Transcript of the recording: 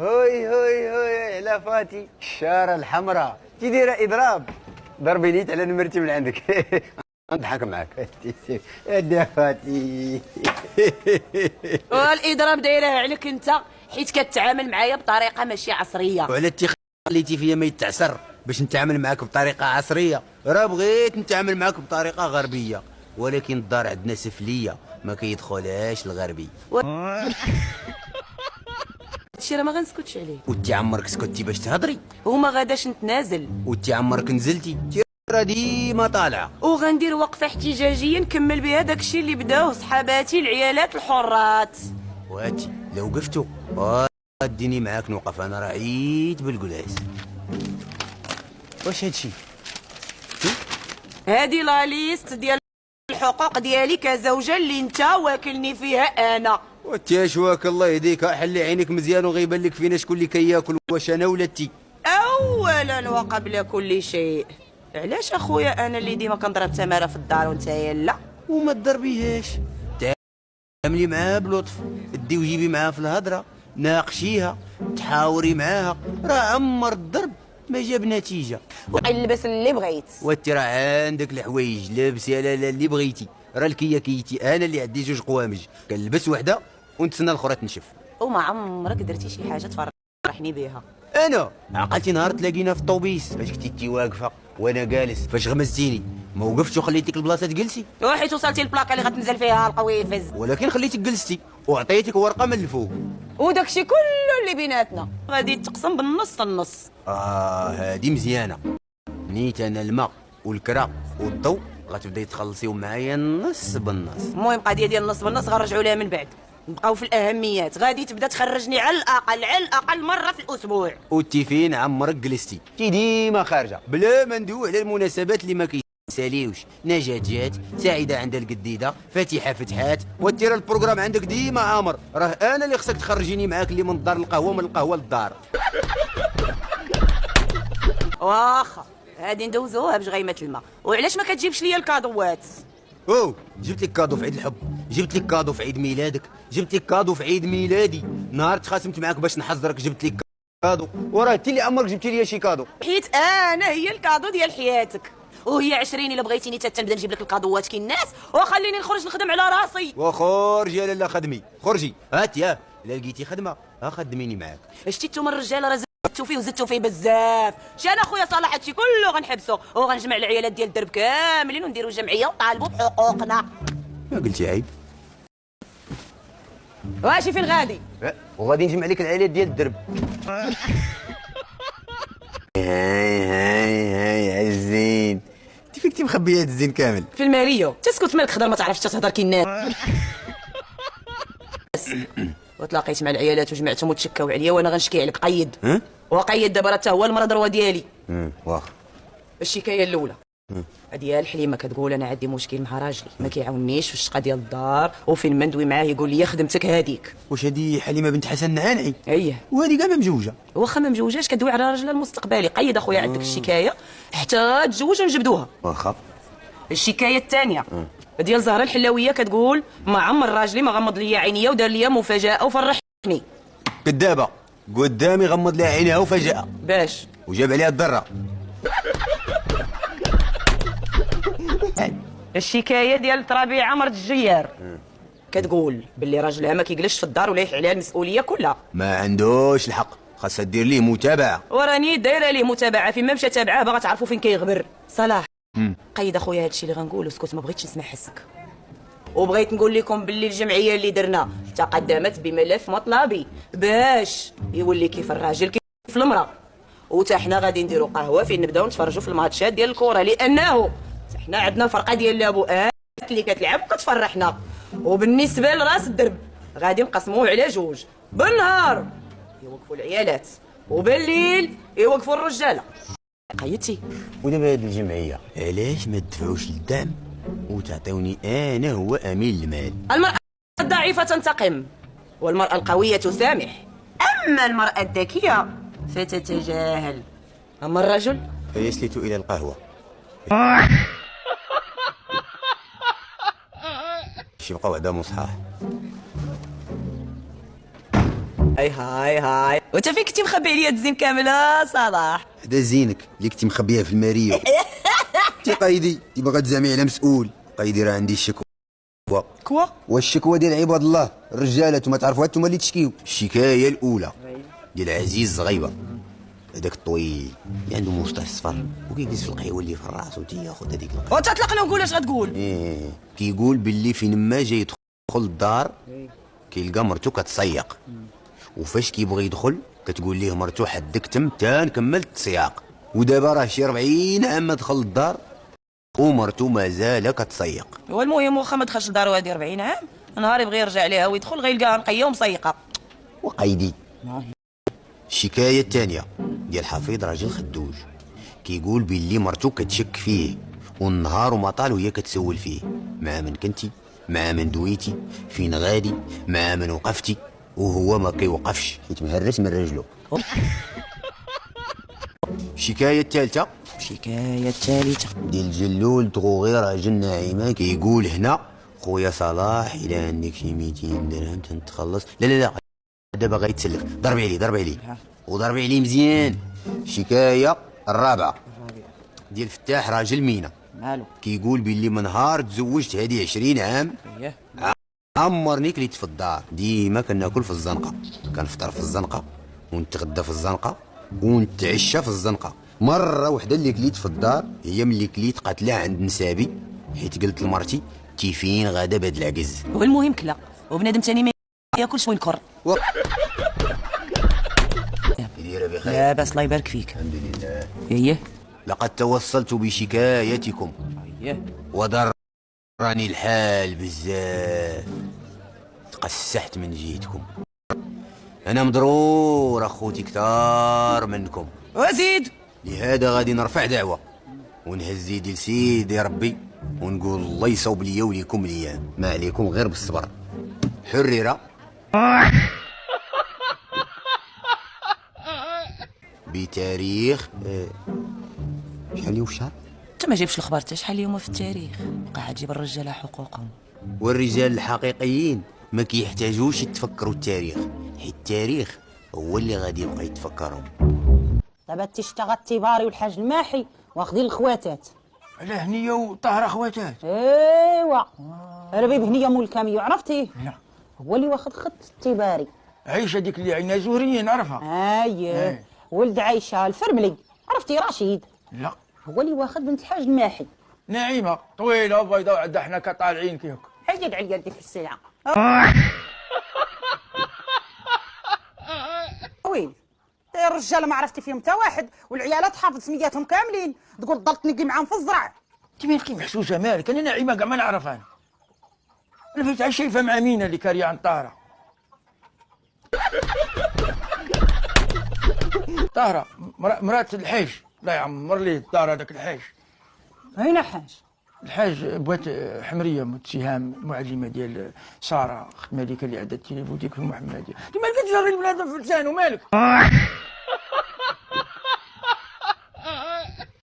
هوي هوي هوي على فاتي الشارة الحمراء كي دايرة اضراب ضربي نيت على نمرتي من عندك. نضحك معاك يا فاتي. والاضراب دايرها عليك انت حيت كتعامل معايا بطريقه ماشي عصريه. وعلى التيخ خليتي فيا ما يتعسر باش نتعامل معاك بطريقه عصريه، راه بغيت نتعامل معاك بطريقه غربيه، ولكن الدار عندنا سفليه ما كيدخلهاش الغربي. هادشي راه ما غنسكتش عليه. وانت عمرك سكتي باش تهضري، وما غاداش نتنازل. وانت عمرك نزلتي راه ديما طالعه. وغندير وقفه احتجاجيه نكمل بها داكشي اللي بداوه صحاباتي العيالات الحرات. واتي لو وقفتو اديني معاك نوقف، انا راه عييت بالقلاس. واش هادشي؟ هادي لا ليست ديال الحقوق ديالي كزوجه اللي انت واكلني فيها انا. وانت اش واك الله يهديك، حلي عينيك مزيان وغيبان لك فينا شكون اللي كياكل، واش انا ولا انتي؟ اولا وقبل كل شيء، علاش اخويا انا اللي ديما كنضرب تماره في الدار وانت لا؟ وما تضربيهاش، تعاملي معاها بلطف، دي وجيبي معاها في الهضره، ناقشيها، تحاوري معاها، راه عمر الضرب ما جاب نتيجه. وقلبس اللي بغيت. وانت راه عندك الحوايج لابس يا لالا اللي بغيتي، راه الكيه كيتي، انا اللي عندي جوج قوامج كنلبس وحده ونتسنى الاخرى تنشف. وما عمرك درتي شي حاجه تفرحني بها. انا عقلتي نهار تلاقينا في الطوبيس فاش كنتي انتي واقفه وانا جالس، فاش غمزتيني ما وقفتش وخليتك البلاصه تجلسي، وحيت وصلتي البلاكه اللي غتنزل فيها القويفز، ولكن خليتك جلستي وعطيتك ورقه من الفوق، وداكشي كله اللي بيناتنا غادي تقسم بالنص النص. هادي مزيانه. نيت انا الماء والكرا والضوء غتبداي تخلصيو معايا النص بالنص. المهم قضيه ديال النص بالنص غنرجعوا لها من بعد، نبقاو في الاهميات. غادي تبدا تخرجني على الاقل مره في الاسبوع. وانتي فين عمرك جلستي؟ انتي ديما خارجه بلا ما ندوي على المناسبات اللي ما كيساليوش. نجاة جات، سعيده عندها القديده، فاتحه فتحات، وانتي راه البروغرام عندك ديما عامر، راه انا اللي خصك تخرجيني معاك اللي من الدار للقهوه ومن القهوه للدار. واخا هادي ندوزوها بجغيمه الماء. وعلاش ما كتجيبش ليا الكادوات؟ جبت لك كادو في عيد الحب، جبت لك كادو في عيد ميلادك، جبت لك كادو في عيد ميلادي، نهار تخاصمت معاك باش نحذرك جبت لك كادو، وراه انت اللي عمرك جبتي لي شي كادو. حيت انا هي الكادو ديال حياتك، وهي 20 الا بغيتيني تنبدا نجيب لك الكادوات كي الناس، وخليني نخرج نخدم على راسي. وخرجي يا لاله خدمي، خرجي هاتي الا لقيتي خدمه خدميني معاك. شتي نتوما الرجال راه زدتو فيه وزدتو فيه بزاف. انا خويا صلاح هادشي كله غنحبسو وغنجمع العيالات ديال الدرب كاملين ونديروا جمعيه ونطالبوا بحقوقنا. ما قلتي عيب؟ واشي فين غادي؟ وغادي نجمع لك العائلات ديال الدرب. هاي عزين، انت فين كنتي مخبيه هاد الزين كامل؟ في الماريو. تسكت مالك خضر ما تعرفش تهضر كي الناس. وتلاقيت مع العيالات وجمعتهم وتشكاو عليا وانا غنشكي عليك. قيد. وقيد دابا راه حتى هو المرض روا ديالي. واخا. الشكايه الاولى ديال حليمه كتقول انا عندي مشكل مع راجلي ما كيعاونيش في الشقه ديال الدار، وفين ما ندوي معاه يقول لي خدمتك هذيك. واش هادي حليمه بنت حسن نعانعي؟ اييه. وهادي كاع ما مزوجه. واخا ما مجوجاش كدوي على راجلها المستقبلي. قيد اخويا عندك الشكايه حتى تزوج ونجبدوها. واخا. الشكايه الثانيه ديال زهره الحلاويه كتقول ما عمر راجلي ما غمض ليا عينيا ودار ليا مفاجاه وفرحني. كدابه قدامي غمض لها عينيها وفجاه باش وجاب عليها الضره. الشكايه ديال ربيعه مرت الجيار كتقول باللي راجلها ما كيجلسش في الدار ولايح عليها المسؤوليه كلها. ما عندوش الحق، خاصها دير ليه متابعه. وراني دايره ليه متابعه، فين ما مشى تابعه باغا تعرفوا فين كيغبر. صلاح قيد اخويا هادشي اللي غنقول وسكت، ما بغيتش نسمع حسك. وبغيت نقول لكم باللي الجمعيه اللي درنا تقدمت بملف مطلبي باش يولي كيف الراجل كيف المراه، وتا حنا غادي نديروا قهوه فين نبداو نتفرجوا في الماتشات ديال الكره، لانه حنا عندنا الفرقه ديال لابو اللي كتلعب وكتفرحنا. وبالنسبه لراس الدرب غادي نقسموه على جوج، بالنهار يوقفوا العيالات وبالليل يوقفوا الرجاله. قيدتي؟ ودابا هاد الجمعيه علاش ما تدفعوش الدعم وتعطيوني انا هو امين المال؟ المراه الضعيفه تنتقم والمراه القويه تسامح، اما المراه الذكيه فتتجاهل. اما الرجل فيسلت الى القهوه. شي بقى وحده مصحاح. هاي هاي هاي، وانت فين كنتي مخبي عليا الزين كامله صلاح؟ هذا زينك اللي كنتي مخبيها في الماريو. انت قايدي انت باغا تزعمي على مسؤول. قايدي راه عندي الشكوى. كوا والشكوى ديال عباد الله الرجاله نتوما تعرفوها نتوما اللي تشكيو. الشكايه الاولى ديال عزيز زغيبه، هذاك الطويل اللي عنده مشطح صفر وكيجلس في القهوه اللي في الراس وتياخذ هذيك القهوه. وتطلق له نقول اش غتقول؟ كيقول باللي فين ما جاي يدخل الدار كيلقى مرتو كتصيق، وفاش كيبغي يدخل كتقول ليه مرتو حدك تم تا نكمل التسياق. ودابا راه شي 40 عام ما دخل الدار ومرتو مازال كتصيق. والمهم واخا ما دخلش لدارو هادي 40 عام، نهار يبغي يرجع ليها ويدخل غيلقاها نقيه ومسيقه. وقايدي الشكايه الثانيه ديال حفيظ راجل خدوج، كيقول باللي مرتو كتشك فيه والنهار وما طال وهي كتسول فيه مع من كنتي، مع من دويتي، فين غادي، مع من وقفتي، وهو ما كيوقفش حيت مهرس من رجلو. الشكايه الثالثه ديال جلول تغوغي راجل ناعمه، كيقول هنا خويا صلاح الا عندك شي 200 درهم تنتخلص. لا لا لا دابا غيتسلف. ضرب عليه وضرب عليه مزيان. الشكايه الرابعه ديال فتاح راجل مينا، مالو؟ كيقول باللي من نهار تزوجت هادي 20 عام عمرني كليت في الدار، ديما كناكل في الزنقه، كنفطر في الزنقه ونتغدى في الزنقه ونتعشى في الزنقه. مره وحده اللي كليت في الدار هي ملي كليت قاتله عند نسابي، حيت قلت لمرتي تي فين غادا بهاد العكز. والمهم كلا وبنادم تاني ما ياكلش وينكر. يدير بخير لاباس الله يبارك فيك. الحمد لله. ايه لقد توصلت بشكايتكم ايه وضرني الحال بزاف، تقسحت من جهتكم. انا مضرور اخوتي كتار منكم، وزيد لهذا غادي نرفع دعوه ونهز يدي لسيدي ربي ونقول الله يصوب ليا وليكم الايام، ما عليكم غير بالصبر. حريره بتاريخ شحال وشهر. انت ما جايبش الخبر حتى شحال اليوم في التاريخ، بقى تجيب الرجاله حقوقهم. والرجال الحقيقيين ما كيحتاجوش يتفكروا التاريخ، حيت التاريخ هو اللي غادي يبقى يتفكرهم. دابا تيشتغل التباري والحاج الماحي واخدين الخواتات. على هنيه وطاهره خواتات. ايوا ربيب هنيه مول الكاميو عرفتيه؟ لا هو اللي واخد خط التباري. عيشه ديك اللي عينها زهريه نعرفها. اييه ولد عيشه الفرملي عرفتي رشيد، لا هو اللي واخد بنت الحاج الماحي. نعيمه طويله وبيضاء وعندها حنا كطالعين كيف. حيد عليا ديك الساعه. وين الرجاله ما عرفتي فيهم حتى واحد، والعيالات حافظ سمياتهم كاملين، تقول ضلت نقي معاهم في الزرع. انت مالك محسوسه مالك؟ انا نعيمه كاع ما نعرفها. انا فايت على شايفه مع مينا اللي كاريه عن طاهره. طاهره مرات الحاج الله يعمر ليه الدار هذاك الحاج. هنا حاج الحاج بوات حمريه متسهام معلمه ديال ساره اخت مليكه اللي عندها التليفون ديك المحمديه. انت مالك تجري البنادم في لسانه مالك؟